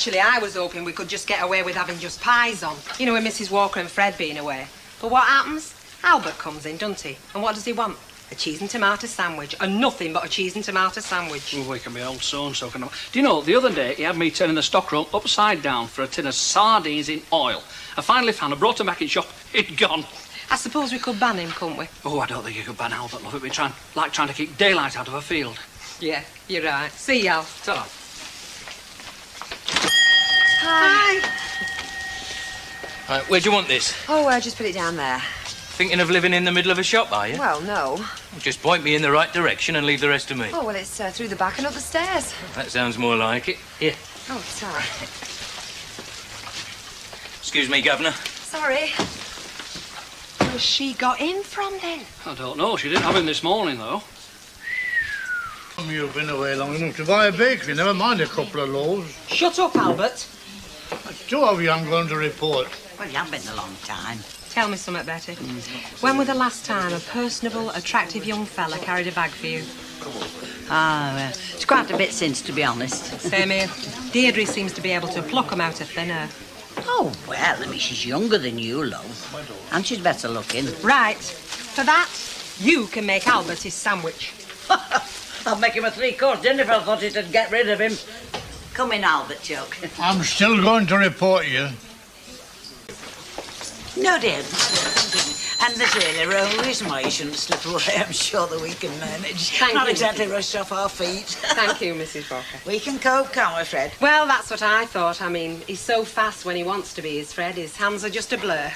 Actually, I was hoping we could just get away with having just pies on. You know, with Mrs. Walker and Fred being away. But what happens? Albert comes in, doesn't he? And what does he want? A cheese and tomato sandwich. And nothing but a cheese and tomato sandwich. Oh, we can be old so-and-so. Can I... Do you know, the other day he had me turning the stockroom upside down for a tin of sardines in oil. I finally found, I brought him back in shop, he'd gone. I suppose we could ban him, couldn't we? Oh, I don't think you could ban Albert, love. It'd be trying to keep daylight out of a field. Yeah, you're right. See you, Al. Ta-ra. Hi. Right, where do you want this? Oh, just put it down there. Thinking of living in the middle of a shop, are you? Well, no. Just point me in the right direction and leave the rest to me. Oh, well, it's through the back and up the stairs. That sounds more like it. Here. Oh, sorry. Excuse me, Governor. Sorry. Where's she got in from, then? I don't know. She didn't have him this morning, though. You've been away long enough to buy a bakery, never mind a couple of loaves. Shut up, Albert. Two of you I'm going to report. Well, you have been a long time. Tell me something, Betty. When was the last time a personable, attractive young fella carried a bag for you? It's quite a bit since, to be honest. Same here. Deirdre seems to be able to pluck 'em out of thin air. Oh, well, I mean, she's younger than you, love. And she's better looking. Right. For that, you can make Albert his sandwich. I'll make him a three-course dinner if I thought it'd get rid of him. Come in, Albert, Chuck. I'm still going to report you. No, dear. And there's really no reason why you shouldn't slip away. I'm sure that we can manage. Not exactly rushed off our feet. Thank you, Mrs. Walker. We can cope, can't we, Fred? Well, that's what I thought. I mean, he's so fast when he wants to be, is Fred. His hands are just a blur.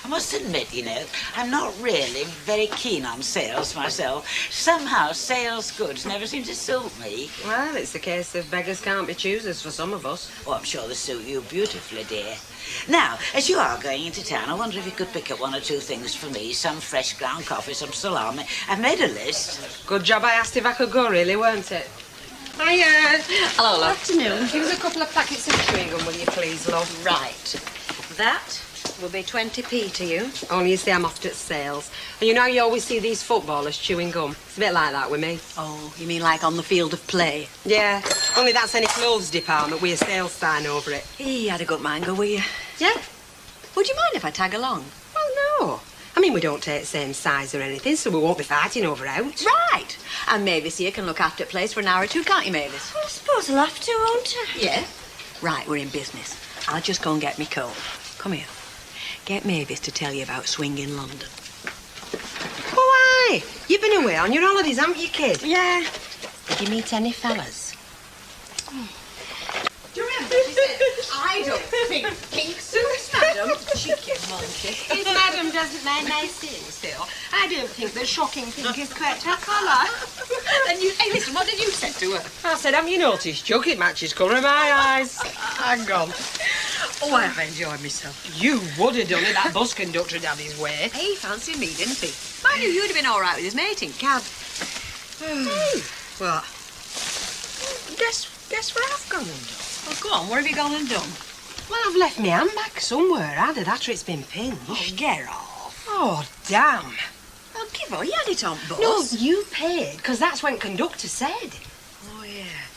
I must admit, you know, I'm not really very keen on sales myself. Somehow, sales goods never seem to suit me. Well, it's a case of beggars can't be choosers for some of us. Oh, I'm sure they suit you beautifully, dear. Now, as you are going into town, I wonder if you could pick up one or two things for me. Some fresh ground coffee, some salami. I've made a list. Good job I asked if I could go, really, weren't it? Hiya. Hello, love. Afternoon. Give us a couple of packets of chewing gum, will you please, love? Right. That will be 20p to you. Only you see I'm oft at sales. And you know you always see these footballers chewing gum? It's a bit like that with me. Oh, you mean like on the field of play? Yeah, only that's any clothes department with a sales sign over it. He had a good mind, go, will you? Yeah? Would you mind if I tag along? Well, no. I mean, we don't take the same size or anything, so we won't be fighting over out. Right. And Mavis here can look after the place for an hour or two, can't you, Mavis? I suppose I'll have to, won't I? Yeah. Right, we're in business. I'll just go and get me coat. Come here. Get Mavis to tell you about swinging London. Oh, aye. You've been away on your holidays, haven't you, kid? Yeah. Did you meet any fellas? Do you remember she said, I don't think pink suits, madam. Cheeky monkey. If Madam doesn't mind my saying so, I don't think the shocking pink is quite her colour. Then you, hey, listen, what did you say to her? I said, haven't you noticed, Chuck? It matches colour of my eyes. Hang on. Oh, I've enjoyed myself. You would have done it. That bus conductor had his way. He fancied me, didn't he? I knew you'd have been all right with his mate in cab. Hey, what? Guess where I've gone and done? Well, go on, what have you gone and done? Well, I've left my handbag somewhere, either that or it's been pinched. Oh, get off. Oh, damn. Well, give her, you had it on bus. No, you paid, because that's when conductor said. Oh, yeah.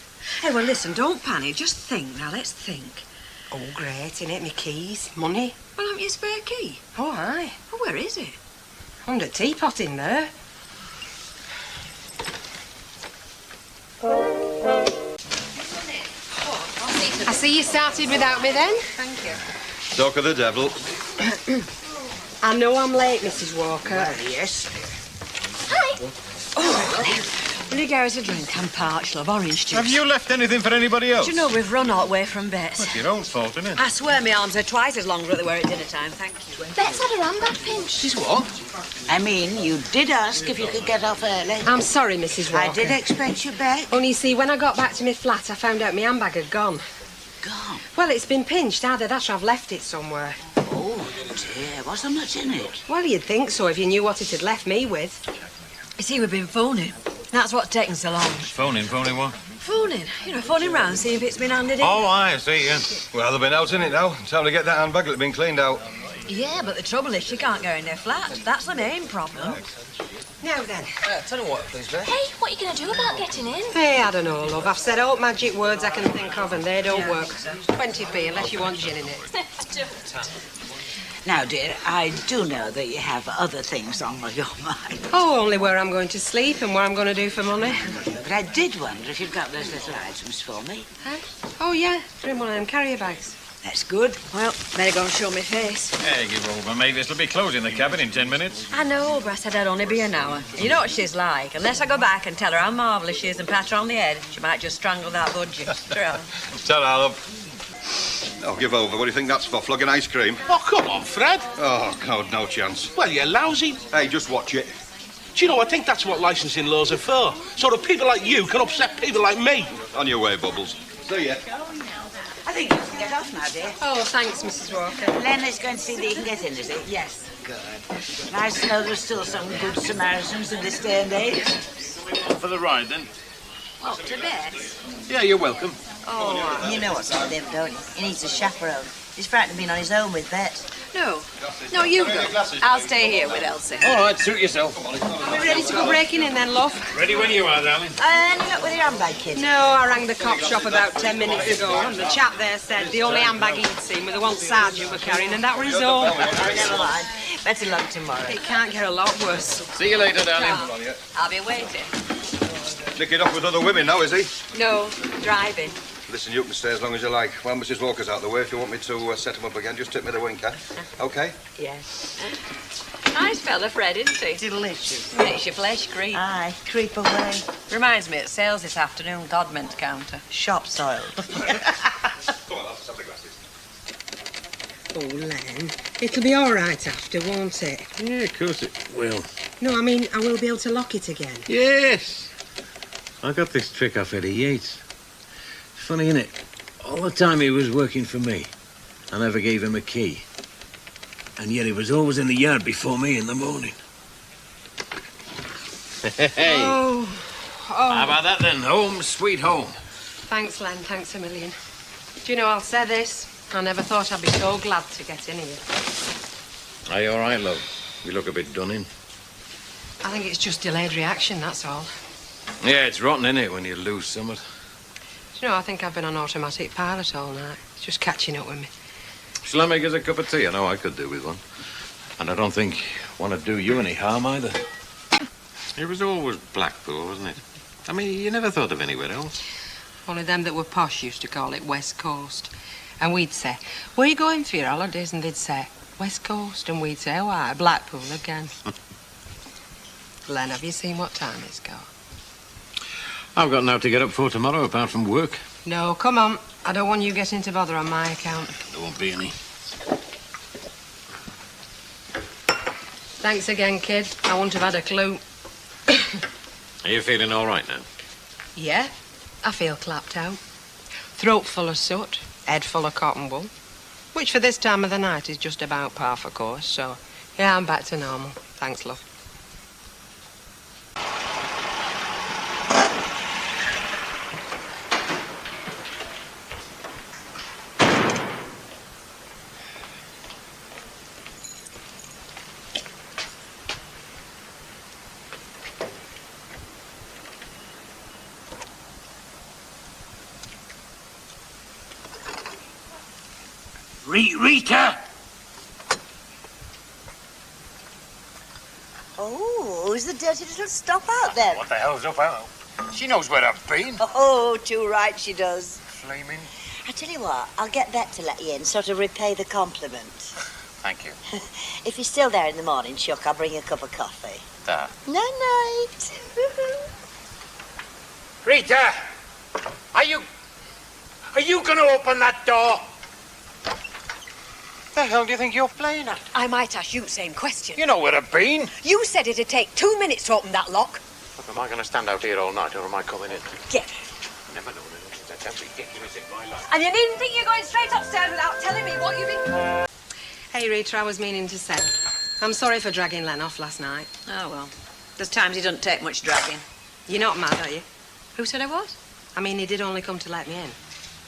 Hey, well, listen, don't panic. Just think. Now, let's think. Oh, great, innit? My keys, money. Well, haven't you a spare key? Oh, aye. Well, where is it? Under teapot in there. I see you started without me then. Thank you. Talk of the devil. I know I'm late, Mrs. Walker. Well, yes. Hi. Oh, will you get us a drink? I'm parched, love. Orange juice. Have you left anything for anybody else? Do you know, we've run all the way from Bet's. That's your own fault, isn't it? I swear my arms are twice as long as they were at dinner time. Thank you. Bet's had her handbag pinched. She's what? I mean, you did ask if you could get off early. I'm sorry, Mrs. Walker. I did expect you back. Only you see, when I got back to my flat, I found out my handbag had gone. Gone? Well, it's been pinched. Either that or I've left it somewhere. Oh, dear. Was there much in it? Well, you'd think so if you knew what it had left me with. You see, we've been phoning. That's what's taken so long. Phoning what? Phoning? You know, phoning round, see if it's been handed in. Oh, I see, yeah. Well, they've been out in it now. Time to get that handbag that's been cleaned out. Yeah, but the trouble is she can't go in their flat. That's the main problem. Now then. Tell me what, please, Beth. Hey, what are you going to do about getting in? Hey, I don't know, love. I've said all magic words I can think of and they don't work. 20p unless you want gin in it. Now, dear, I do know that you have other things on your mind. Oh, only where I'm going to sleep and what I'm going to do for money. But I did wonder if you've got those little items for me. Huh? Oh, yeah. They're in one of them carrier bags. That's good. Well, better go and show me face. Hey, give over, mate. This'll be closing the cabin in 10 minutes. I know, but I said I'd only be an hour. You know what she's like. Unless I go back and tell her how marvellous she is and pat her on the head, she might just strangle that budgie. Ta-ra, love. Oh, give over. What do you think that's for? Flogging ice cream? Oh, come on, Fred. Oh, God, no chance. Well, you're lousy. Hey, just watch it. Do you know, I think that's what licensing laws are for. So that people like you can upset people like me. On your way, Bubbles. See ya. I think you can get off now, dear. Oh, thanks, Mrs. Walker. Len is going to see that you can get in, is he? Yes. Good. Nice to know there's still some good Samaritans in this day and age. For the ride, then. What, to bed? Yeah, you're welcome. Oh, you know what's on him, don't you? He needs a chaperone. He's frightened of being on his own with Bet. No. No, you go. I'll stay here with Elsie. All right, suit yourself. Are we ready to go breaking in then, love? Ready when you are, darling. Any luck with your handbag, kid? No, I rang the cop shop about 10 minutes ago and the chap there said the only handbag he'd seen was the one Sergeant were carrying and that were his own. Oh, never mind. Better luck tomorrow. It can't get a lot worse. See you later, darling. I'll be waiting. Nicking off with other women now, is he? No, driving. Listen, you can stay as long as you like. While Mrs. Walker's out the way, if you want me to set him up again, just tip me the wink, huh? OK? Yes. Nice fella, Fred, isn't he? Delicious. Makes your flesh creep. Aye, creep away. Reminds me at sales this afternoon, God meant to counter. Shop soiled. Come on, lads, let's have the glasses. Oh, Len, it'll be all right after, won't it? Yeah, of course it will. No, I mean, I will be able to lock it again. Yes. I got this trick off Eddie Yates. Funny, innit? All the time he was working for me, I never gave him a key. And yet he was always in the yard before me in the morning. Hey. Oh. How about that then? Home, sweet home. Thanks, Len. Thanks a million. Do you know, I'll say this. I never thought I'd be so glad to get in here. Are you all right, love? You look a bit done in. I think it's just delayed reaction, that's all. Yeah, it's rotten, innit, when you lose something. Do you know, I think I've been on automatic pilot all night. It's just catching up with me. Shall I make us a cup of tea? I know I could do with one. And I don't think want to do you any harm either. It was always Blackpool, wasn't it? I mean, you never thought of anywhere else. Only them that were posh used to call it West Coast. And we'd say, where are you going for your holidays? And they'd say, West Coast. And we'd say, oh, aye, Blackpool again. Len, have you seen what time it's got? I've got now to get up for tomorrow, apart from work. No, come on. I don't want you getting to bother on my account. There won't be any. Thanks again, kid. I wouldn't have had a clue. Are you feeling all right now? Yeah, I feel clapped out. Throat full of soot, head full of cotton wool. Which for this time of the night is just about par for course, so yeah, I'm back to normal. Thanks, love. Rita! Oh, who's the dirty little stop out there? What the hell's up, Al? She knows where I've been. Oh, too right she does. Flaming. I tell you what, I'll get Bet to let you in, sort of repay the compliment. Thank you. If you're still there in the morning, Chuck, I'll bring you a cup of coffee. There. Night-night. Rita! Are you gonna open that door? The hell do you think you're playing at? I might ask you the same question. You know where I've been. You said it'd take 2 minutes to open that lock. Look, am I going to stand out here all night, or am I coming in? Get it. Never known anything that's that ridiculous in my life. And you needn't think you're going straight upstairs without telling me what you've been... Hey, Rita, I was meaning to say, I'm sorry for dragging Len off last night. Oh, well. There's times he doesn't take much dragging. You're not mad, are you? Who said I was? I mean, he did only come to let me in.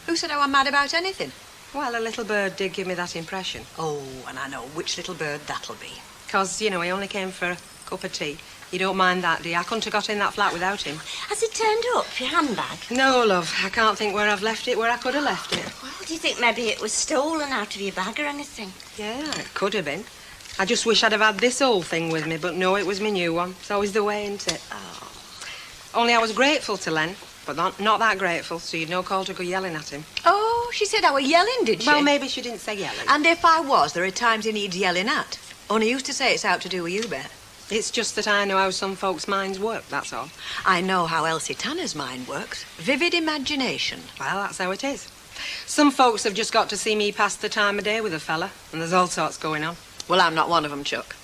Who said I was mad about anything? Well, a little bird did give me that impression. Oh, and I know which little bird that'll be. 'Cause, you know, he only came for a cup of tea. You don't mind that, do you? I couldn't have got in that flat without him. Has it turned up, your handbag? No, love. I can't think where I've left it, where I could have left it. Well, do you think maybe it was stolen out of your bag or anything? Yeah, it could have been. I just wish I'd have had this old thing with me, but no, it was my new one. It's always the way, isn't it? Oh. Only I was grateful to Len, but not that grateful, so you'd no call to go yelling at him. Oh, she said I were yelling, did she? Well, maybe she didn't say yelling. And if I was, there are times he needs yelling at. Only used to say it's out to do with you, Bet. It's just that I know how some folks' minds work, that's all. I know how Elsie Tanner's mind works. Vivid imagination. Well, that's how it is. Some folks have just got to see me pass the time of day with a fella, and there's all sorts going on. Well, I'm not one of them, Chuck.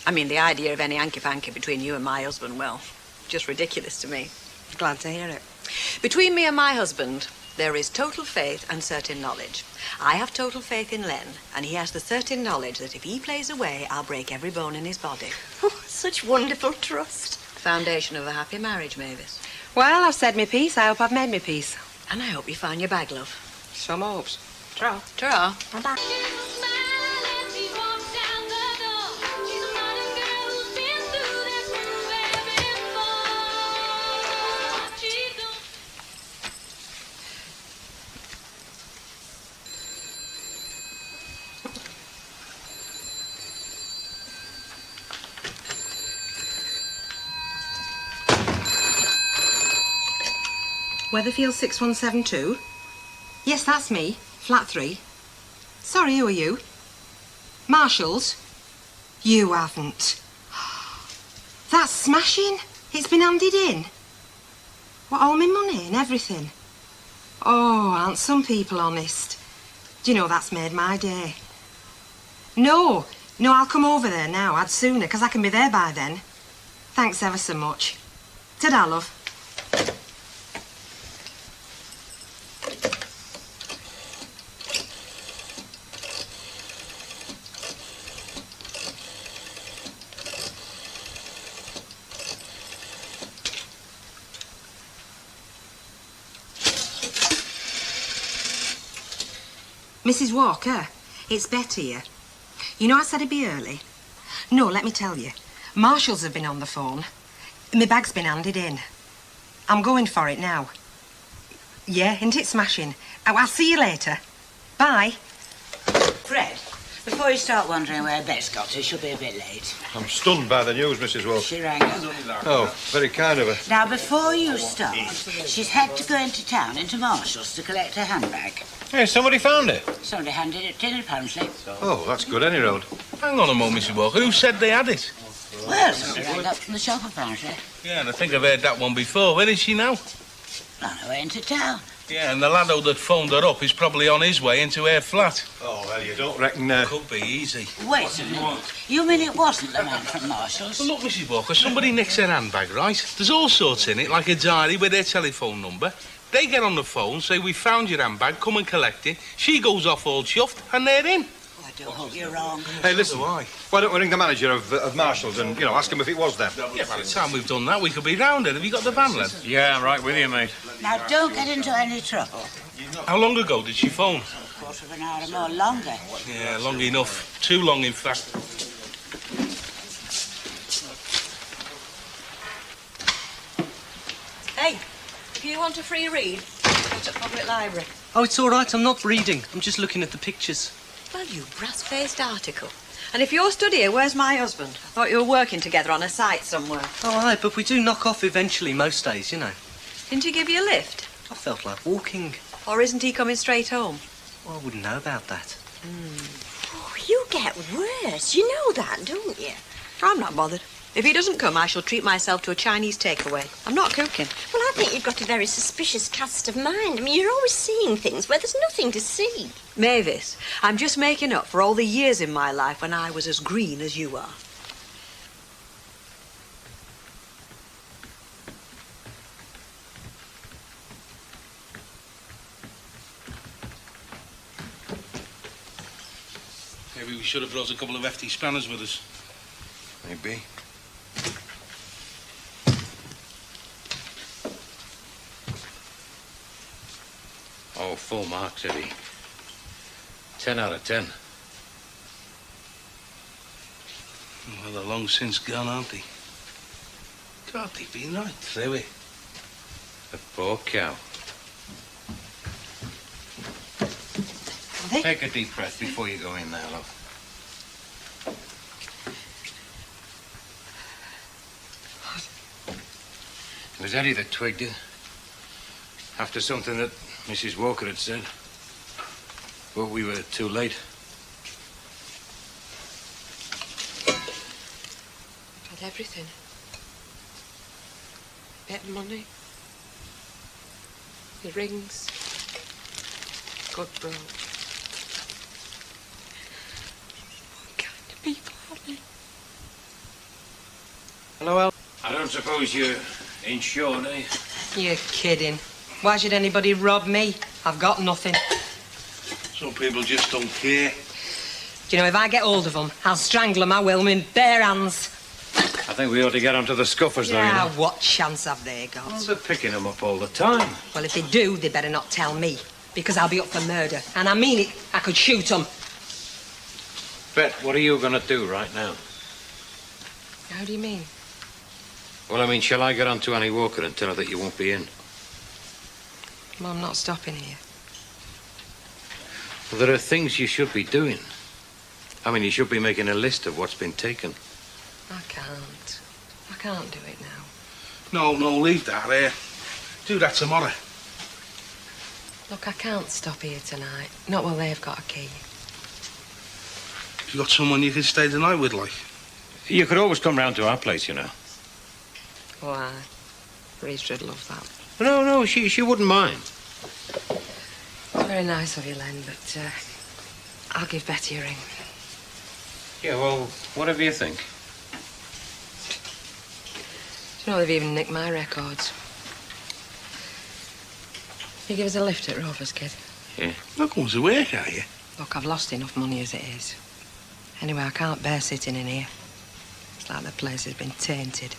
I mean, the idea of any hanky-panky between you and my husband, well, just ridiculous to me. Glad to hear it. Between me and my husband, there is total faith and certain knowledge. I have total faith in Len, and he has the certain knowledge that if he plays away, I'll break every bone in his body. Oh, such wonderful trust. Foundation of a happy marriage, Mavis. Well, I've said my piece. I hope I've made my peace. And I hope you find your bag, love. Some hopes. Ta-ra. Ta-ra. Bye-bye. Weatherfield 6172? Yes, that's me. Flat 3. Sorry, who are you? Marshall's? You haven't. That's smashing. It's been handed in. What, all my money and everything? Oh, aren't some people honest? Do you know, that's made my day. No, I'll come over there now. I'd sooner, because I can be there by then. Thanks ever so much. Ta-da, love. Mrs. Walker, it's Betty here. You know I said it'd be early? No, let me tell you. Marshall's have been on the phone. My bag's been handed in. I'm going for it now. Yeah, isn't it smashing? Oh, I'll see you later. Bye. Fred, before you start wondering where Bet's got to, she'll be a bit late. I'm stunned by the news, Mrs. Walker. She rang up. Oh, very kind of her. Now, before you start, she's had to go into town, into Marshall's, to collect her handbag. Hey, somebody found it. Somebody handed it in, apparently. Oh, that's good, any road. Hang on a moment, Mr. Walker. Who said they had it? Well, somebody rang up from the shop, apparently. Yeah, and I think I've heard that one before. Where is she now? On her way into town. Yeah, and the lad that phoned her up is probably on his way into her flat. Oh, well, you don't reckon... Could be easy. Wait a minute. You mean it wasn't the man from Marshall's? Well, look, Mrs. Walker, somebody nicks her handbag, right? There's all sorts in it, like a diary with their telephone number. They get on the phone, say, we found your handbag, come and collect it. She goes off all chuffed, and they're in. Oh, I do hope you're wrong. Hey, listen, why don't we ring the manager of Marshall's and, you know, ask him if it was them? Yeah, by the time we've done that, we could be round it. Have you got the van, Len? Yeah, I'm right with you, mate. Now, don't get into any trouble. How long ago did she phone? A quarter of an hour or more longer. Yeah, long enough. Too long, in fact. Hey, if you want a free read, go to public library. Oh, it's all right. I'm not reading. I'm just looking at the pictures. Well, you brass-faced article. And if you're studying, where's my husband? I thought you were working together on a site somewhere. Oh, aye, but we do knock off eventually most days, you know. Didn't he give you a lift? I felt like walking. Or isn't he coming straight home? Well, I wouldn't know about that. Oh, you get worse. You know that, don't you? I'm not bothered. If he doesn't come, I shall treat myself to a Chinese takeaway. I'm not cooking. Well, I think you've got a very suspicious cast of mind. I mean, you're always seeing things where there's nothing to see. Mavis, I'm just making up for all the years in my life when I was as green as you are. Maybe we should have brought a couple of FT spanners with us. Maybe. Oh, full marks, Eddie. 10 out of 10. Well, they're long since gone, aren't they? God, they've been right through it. The poor cow. Take a deep breath before you go in there, love. It was Eddie that twigged it. After something that Mrs. Walker had said. But we were too late. Had everything. Bit of money. The rings. Good bro. What kind of people are they? Hello, Al. I don't suppose you're insured, eh? You're kidding. Why should anybody rob me? I've got nothing. Some people just don't care. Do you know, if I get hold of them, I'll strangle them, I will, with bare hands. I think we ought to get onto the scuffers, though, you Yeah, know. what chance have they got? Well, they're picking them up all the time. Well, if they do, they better not tell me, because I'll be up for murder. And I mean it, I could shoot them. Bet, what are you going to do right now? How do you mean? Well, I mean, shall I get on to Annie Walker and tell her that you won't be in? Well, I'm not stopping here. Well, there are things you should be doing. I mean, you should be making a list of what's been taken. I can't. I can't do it now. No, leave that there. Do that tomorrow. Look, I can't stop here tonight. Not while they've got a key. You got someone you can stay the night with, like? You could always come round to our place, you know. Why? Reestra'd love that. No, she wouldn't mind. Very nice of you, Len, but I'll give Betty a ring. Yeah, well, whatever you think. Do you know, they've even nicked my records. You give us a lift at Rover's, kid? Yeah. Not going to work, are you? Look, I've lost enough money as it is. Anyway, I can't bear sitting in here. It's like the place has been tainted.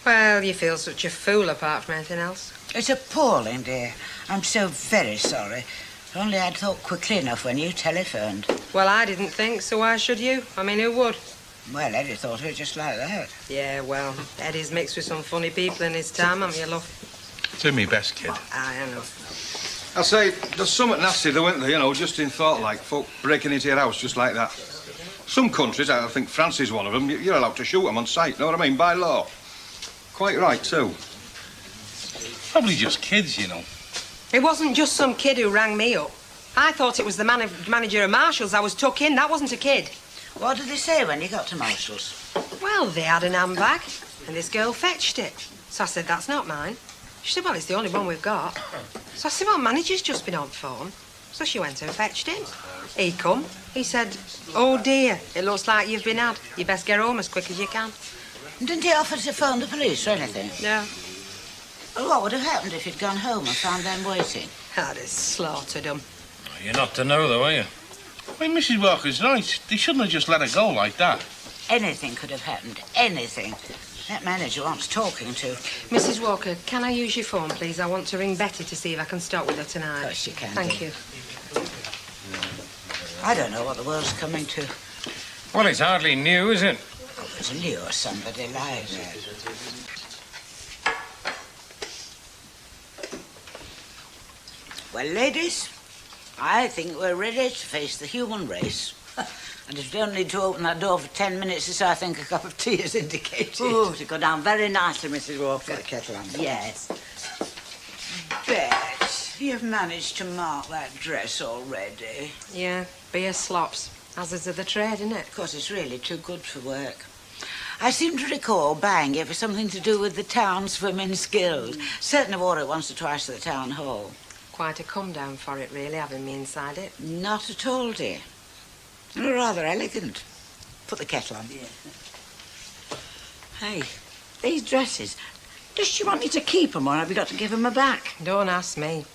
Well, you feel such a fool apart from anything else. It's appalling, dear. I'm so very sorry. If only I'd thought quickly enough when you telephoned. Well, I didn't think, so why should you? I mean, who would? Well, Eddie thought of it just like that. Yeah, well, Eddie's mixed with some funny people in his time, haven't you, love? Do me best, kid. I know. I say, there's something nasty though, isn't there? You know, just in thought, like, folk breaking into your house just like that. Some countries, I think France is one of them, you're allowed to shoot them on sight, know what I mean, by law. Quite right, too. Probably just kids, you know. It wasn't just some kid who rang me up. I thought it was the manager of Marshall's I was took in. That wasn't a kid. What did they say when you got to Marshall's? Well, they had an handbag, and this girl fetched it. So I said, that's not mine. She said, well, it's the only one we've got. So I said, well, manager's just been on phone. So she went and fetched him. He come. He said, oh, dear, it looks like you've been had. You best get home as quick as you can. Didn't he offer to phone the police or anything? No. Well, what would have happened if you'd gone home and found them waiting? I'd have slaughtered them. You're not to know, though, are you? Well, Mrs. Walker's right. They shouldn't have just let her go like that. Anything could have happened. Anything. That manager wants talking to. Mrs. Walker, can I use your phone, please? I want to ring Betty to see if I can stop with her tonight. Of course you can. Thank you. I don't know what the world's coming to. Well, it's hardly new, is it? Oh, it's new or somebody lies there. Well, ladies, I think we're ready to face the human race. And if you don't need to open that door for 10 minutes, as I think a cup of tea is indicated. Oh, to go down very nicely, Mrs. Walker. Got a kettle on. Yes. Bet, you've managed to mark that dress already. Yeah, beer slops. Hazards of the trade, isn't it? Of course, it's really too good for work. I seem to recall buying it for something to do with the town's women's guild. Certainly wore it once or twice at the town hall. Quite a come down for it, really, having me inside it. Not at all, dear. Rather elegant. Put the kettle on. Yeah. Hey, these dresses. Does she want me to keep them or have you got to give them her back? Don't ask me.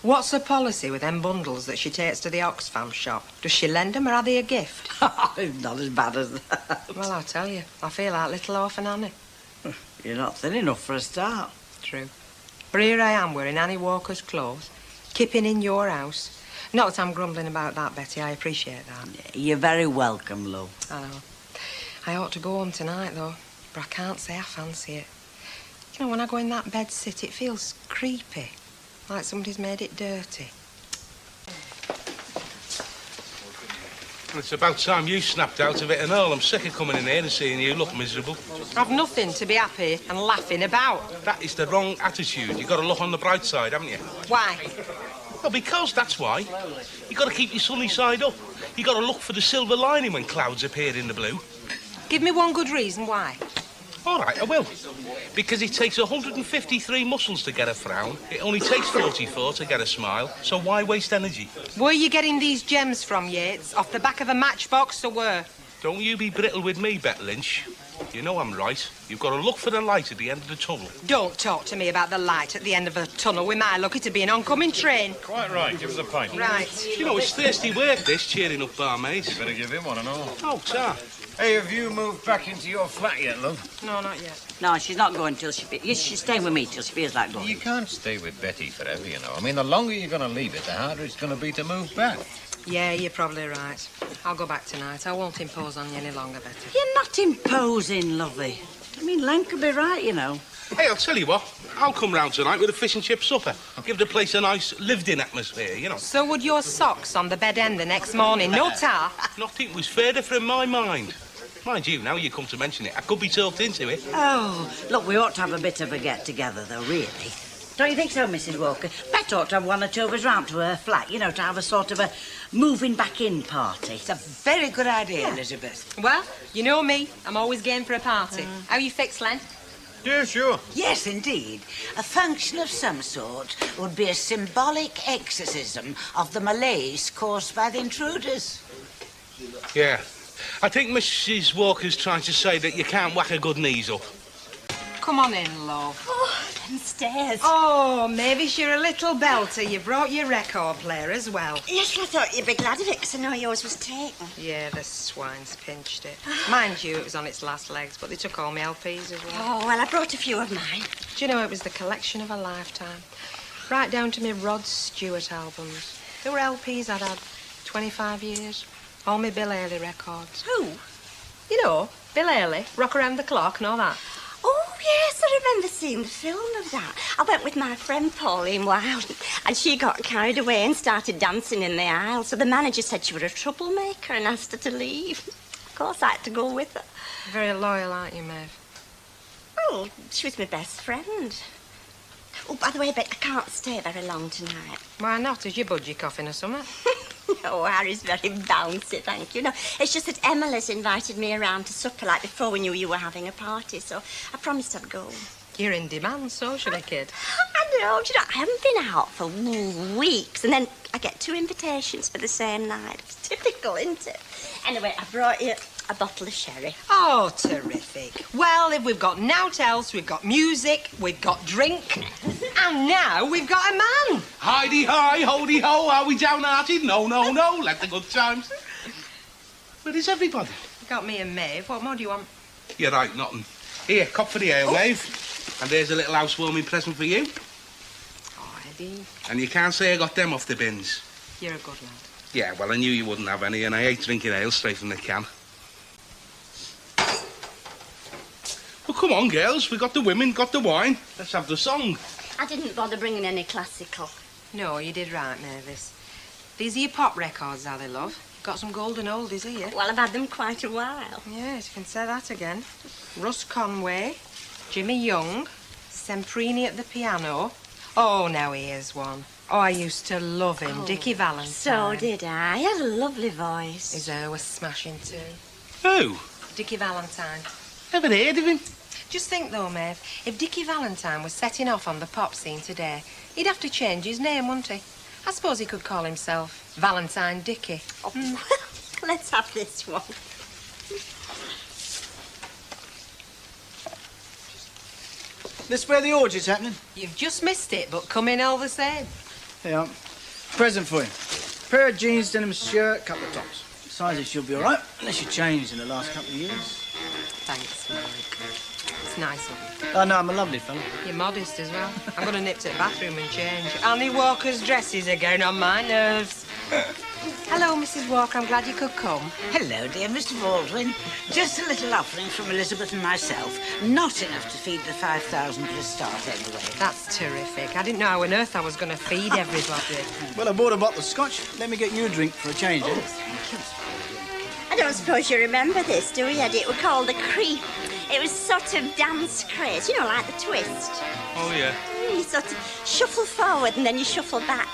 What's her policy with them bundles that she takes to the Oxfam shop? Does she lend them or are they a gift? Not as bad as that. Well, I tell you, I feel like little orphan Annie. You're not thin enough for a start. True. But here I am wearing Annie Walker's clothes, kipping in your house. Not that I'm grumbling about that, Betty. I appreciate that. You're very welcome, love. I know. I ought to go home tonight, though, but I can't say I fancy it. You know, when I go in that bed sit, it feels creepy, like somebody's made it dirty. It's about time you snapped out of it and all. I'm sick of coming in here and seeing you look miserable. I've nothing to be happy and laughing about. That is the wrong attitude. You've got to look on the bright side, haven't you? Why? Well, because that's why. You've got to keep your sunny side up. You've got to look for the silver lining when clouds appear in the blue. Give me one good reason why. All right, I will. Because it takes 153 muscles to get a frown. It only takes 44 to get a smile. So why waste energy? Where are you getting these gems from, Yates? Off the back of a matchbox or where? Don't you be brittle with me, Bet Lynch. You know I'm right. You've got to look for the light at the end of the tunnel. Don't talk to me about the light at the end of a tunnel. We might look it to be an oncoming train. Quite right. Give us a pint. Right. You know, it's thirsty work, this, cheering up barmaids. You better give him one and all. Oh, sir. Hey, have you moved back into your flat yet, love? No, not yet. No, she's not going till she... She's staying with me till she feels like going. You can't stay with Betty forever, you know. I mean, the longer you're going to leave it, the harder it's going to be to move back. Yeah, you're probably right. I'll go back tonight. I won't impose on you any longer, Betty. You're not imposing, lovey. I mean, Len could be right, you know. Hey, I'll tell you what. I'll come round tonight with a fish and chip supper. Give the place a nice lived-in atmosphere, you know. So would your socks on the bed end the next morning. No tar. Nothing was further from my mind. Mind you, now you come to mention it, I could be talked into it. Oh, look, we ought to have a bit of a get-together, though, really. Don't you think so, Mrs. Walker? Bet ought to have one or two of us round to her flat, you know, to have a sort of a moving-back-in party. It's a very good idea, Elizabeth. Well, you know me. I'm always game for a party. How you fixed, Len? Yeah, sure. Yes, indeed. A function of some sort would be a symbolic exorcism of the malaise caused by the intruders. Yeah. I think Mrs. Walker's trying to say that you can't whack a good knees up. Come on in, love. Oh, them stairs. Oh, Mavis, you're a little belter. You brought your record player as well. Yes, I thought you'd be glad of it, because I know yours was taken. Yeah, the swines pinched it. Mind you, it was on its last legs, but they took all my LPs as well. Oh, well, I brought a few of mine. Do you know, it was the collection of a lifetime. Right down to me Rod Stewart albums. They were LPs I'd had 25 years. All my Bill Haley records. Who? You know, Bill Haley, Rock Around the Clock and all that. Oh, yes, I remember seeing the film of that. I went with my friend Pauline Wilde, and she got carried away and started dancing in the aisle. So the manager said she was a troublemaker and asked her to leave. Of course, I had to go with her. Very loyal, aren't you, Maeve? Well, she was my best friend. Oh, by the way, Bet, I can't stay very long tonight. Why not? Is your budgie coughing or something? Oh, Harry's very bouncy, thank you. No, it's just that Emily's invited me around to supper like before we knew you were having a party, so I promised I'd go. You're in demand socially, kid. I know, do you know, I haven't been out for weeks, and then I get 2 invitations for the same night. It's typical, isn't it? Anyway, I brought you a bottle of sherry. Oh, terrific. Well, if we've got nought else, we've got music, we've got drink, and now we've got a man. Hidey-hi, holy-ho, are we downhearted? No, no, no, let the good times. Where is everybody? Got me and Maeve. What more do you want? You're right, nothing. Here, cop for the ale, Maeve. And there's a little housewarming present for you. Oh, Eddie. And you can't say I got them off the bins. You're a good lad. Yeah, well, I knew you wouldn't have any, and I hate drinking ale straight from the can. Well, come on, girls. We got the women, got the wine. Let's have the song. I didn't bother bringing any classical. No, you did right, Mavis. These are your pop records, are they, love? Got some golden oldies here. Well, I've had them quite a while. Yes, you can say that again. Russ Conway, Jimmy Young, Semprini at the piano. Oh, now here's one. Oh, I used to love him, Dickie Valentine. So did I. He had a lovely voice. His hair was smashing too. Who? Dickie Valentine. Never heard of him. Just think, though, Maeve, if Dickie Valentine was setting off on the pop scene today, he'd have to change his name, wouldn't he? I suppose he could call himself Valentine Dickie. Oh, well, let's have this one. This where the orgy's happening? You've just missed it, but come in all the same. Yeah. Present for you. Pair of jeans, denim shirt, couple of tops. Sizes should be all right, unless you changed in the last couple of years. Thanks, Mike. It's nice of you. Oh, no, I'm a lovely fella. You're modest as well. I'm going to nip to the bathroom and change. Annie Walker's dresses are getting on my nerves. Hello, Mrs. Walker. I'm glad you could come. Hello, dear Mr. Baldwin. Just a little offering from Elizabeth and myself. Not enough to feed the 5,000 for a start, anyway. That's terrific. I didn't know how on earth I was going to feed everybody. Well, I bought a bottle of scotch. Let me get you a drink for a change, eh? Thank you. I don't suppose you remember this, do you, Eddie? It was called the creep. It was sort of dance craze, you know, like the twist. Oh, yeah. You sort of shuffle forward and then you shuffle back.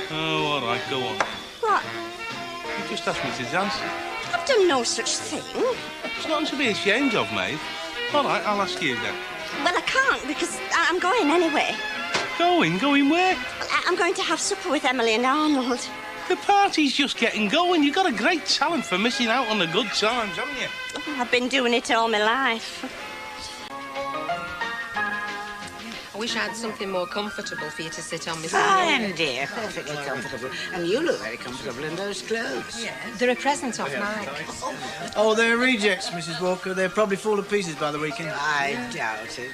Oh, all right, go on. What? You just asked me to dance. I've done no such thing. It's nothing to be ashamed of, mate. All right, I'll ask you then. Well, I can't because I'm going anyway. Going where? Well, I'm going to have supper with Emily and Arnold. The party's just getting going. You've got a great talent for missing out on the good times, haven't you? Oh, I've been doing it all my life. I wish I had something more comfortable for you to sit on, Mrs. Fine, Walker. dear. Perfectly comfortable. And you look very comfortable in those clothes. Yeah. They're a present off Mike. Oh, they're rejects, Mrs. Walker. They're probably fall to pieces by the weekend. I doubt it.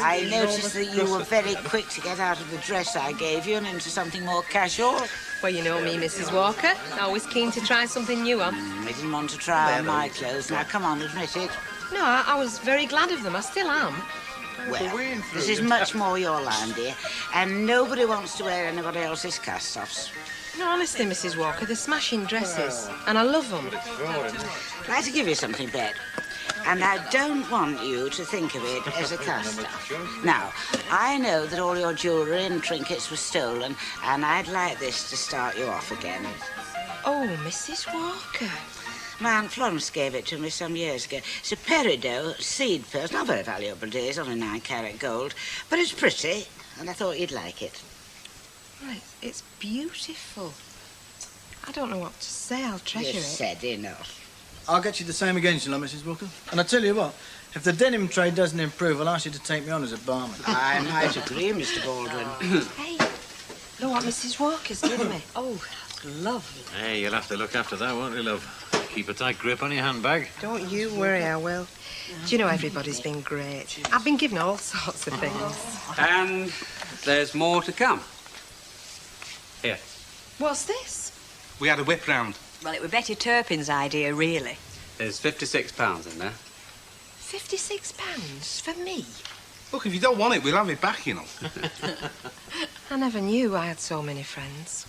I noticed that you were very quick to get out of the dress I gave you and into something more casual. Well, you know me, Mrs. Walker. Always keen to try something new on. I didn't want to try on my clothes. Now, come on, admit it. No, I was very glad of them. I still am. Well, this is much more your line, dear. And nobody wants to wear anybody else's cast-offs. No, honestly, Mrs. Walker, they're smashing dresses. And I love them. I'd like to give you something, Bet. And I don't want you to think of it as a cast-off. Now, I know that all your jewellery and trinkets were stolen, and I'd like this to start you off again. Oh, Mrs. Walker. My Aunt Florence gave it to me some years ago. It's a peridot seed pearls, not very valuable, dear. It's only 9-carat gold. But it's pretty, and I thought you'd like it. Well, it's beautiful. I don't know what to say. I'll treasure You've it. said enough. I'll get you the same again, shall I, Mrs. Walker? And I tell you what, if the denim trade doesn't improve, I'll ask you to take me on as a barman. I might agree, Mr. Baldwin. Hey, look what Mrs. Walker's given me. Oh, lovely. Hey, you'll have to look after that, won't you, love? Keep a tight grip on your handbag. Don't you worry, I will. Do you know, everybody's been great. I've been given all sorts of things. And there's more to come. Here. What's this? We had a whip round. Well, it was Betty Turpin's idea, really. There's £56 in there. £56 for me? Look, if you don't want it, we'll have it back, you know. I never knew I had so many friends.